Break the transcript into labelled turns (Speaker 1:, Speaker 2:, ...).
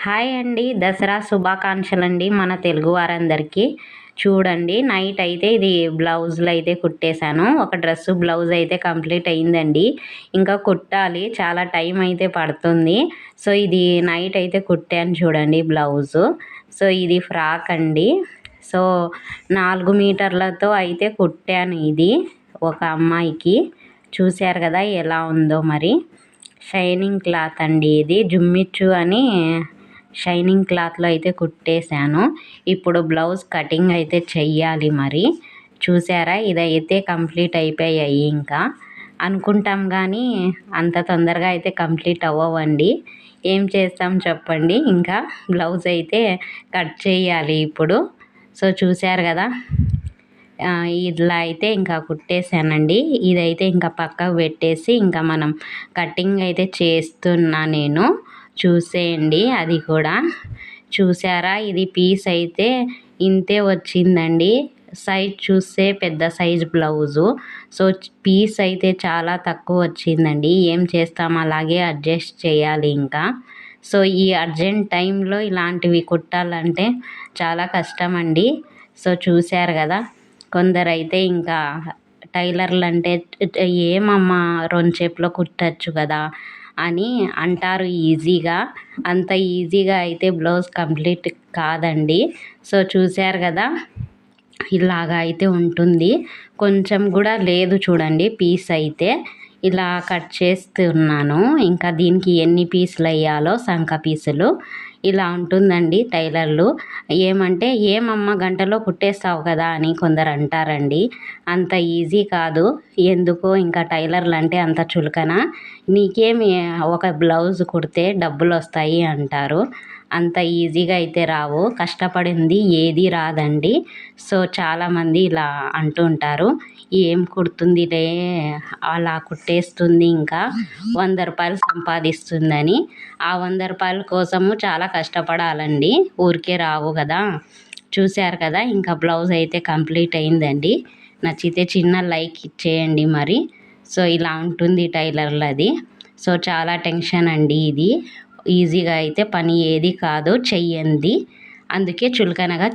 Speaker 1: Hi అండి, దసరా శుభాకాంక్షలు అండి మన తెలుగు వారందరికీ. చూడండి, నైట్ అయితే ఇది బ్లౌజులు అయితే కుట్టేశాను. ఒక డ్రెస్ బ్లౌజ్ అయితే కంప్లీట్ అయిందండి. ఇంకా కుట్టాలి, చాలా టైం అయితే పడుతుంది. సో ఇది నైట్ అయితే కుట్టాను చూడండి బ్లౌజు. సో ఇది ఫ్రాక్ అండి. సో 4 మీటర్లతో అయితే కుట్టాను ఇది ఒక అమ్మాయికి. చూశారు కదా ఎలా ఉందో. మరి షైనింగ్ క్లాత్ అండి, ఇది జుమ్మిచ్చు అని షైనింగ్ క్లాత్లో అయితే కుట్టేశాను. ఇప్పుడు బ్లౌజ్ కటింగ్ అయితే చెయ్యాలి. మరి చూసారా, ఇదైతే కంప్లీట్ అయిపోయాయి. ఇంకా అనుకుంటాం కానీ అంత తొందరగా అయితే కంప్లీట్ అవ్వవండి. ఏం చేస్తాం చెప్పండి, ఇంకా బ్లౌజ్ అయితే కట్ చేయాలి ఇప్పుడు. సో చూశారు కదా, ఇట్లా అయితే ఇంకా కుట్టేశానండి. ఇదైతే ఇంకా పక్కకు పెట్టేసి ఇంకా మనం కటింగ్ అయితే చేస్తున్నా నేను. చూసేయండి, అది కూడా చూసారా. ఇది పీస్ అయితే ఇంతే వచ్చిందండి. సైజ్ చూస్తే పెద్ద సైజ్ బ్లౌజు. సో పీస్ అయితే చాలా తక్కువ వచ్చిందండి. ఏం చేస్తాం, అలాగే అడ్జస్ట్ చేయాలి ఇంకా. సో ఈ అర్జెంట్ టైంలో ఇలాంటివి కుట్టాలంటే చాలా కష్టం అండి. సో చూశారు కదా, కొందరైతే ఇంకా టైలర్లు అంటే ఏమమ్మా రొంచేపులో కుట్టచ్చు కదా అని అంటారు ఈజీగా. అంత ఈజీగా అయితే బ్లౌజ్ కంప్లీట్ కాదండి. సో చూశారు కదా, ఇలాగా అయితే ఉంటుంది. కొంచెం కూడా లేదు చూడండి పీస్ అయితే. ఇలా కట్ చేస్తున్నాను. ఇంకా దీనికి ఎన్ని పీసులు వేయాలో, సంక పీసులు ఇలా ఉంటుందండి. టైలర్లు ఏమంటే ఏమమ్మ గంటలో కుట్టేస్తావు కదా అని కొందరు అంటారండి. అంత ఈజీ కాదు. ఎందుకో ఇంకా టైలర్లు అంటే అంత చులకన. నీకేమి ఒక బ్లౌజ్ కుడితే డబ్బులు వస్తాయి అంటారు. అంత ఈజీగా అయితే రావు, కష్టపడింది ఏది రాదండి. సో చాలామంది ఇలా అంటూ ఉంటారు, ఏం కుడుతుందిలే, అలా కుట్టేస్తుంది, ఇంకా 100 రూపాయలు సంపాదిస్తుందని. ఆ 100 రూపాయల కోసము చాలా కష్టపడాలండి, ఊరికే రావు కదా. చూశారు కదా, ఇంకా బ్లౌజ్ అయితే కంప్లీట్ అయిందండి. నచ్చితే చిన్న లైక్ ఇచ్చేయండి మరి. సో ఇలా ఉంటుంది టైలర్లది. సో చాలా టెన్షన్ అండి ఇది. ఈజీగా అయితే పని ఏది కాదు చెయ్యండి. అందుకే చులకనగా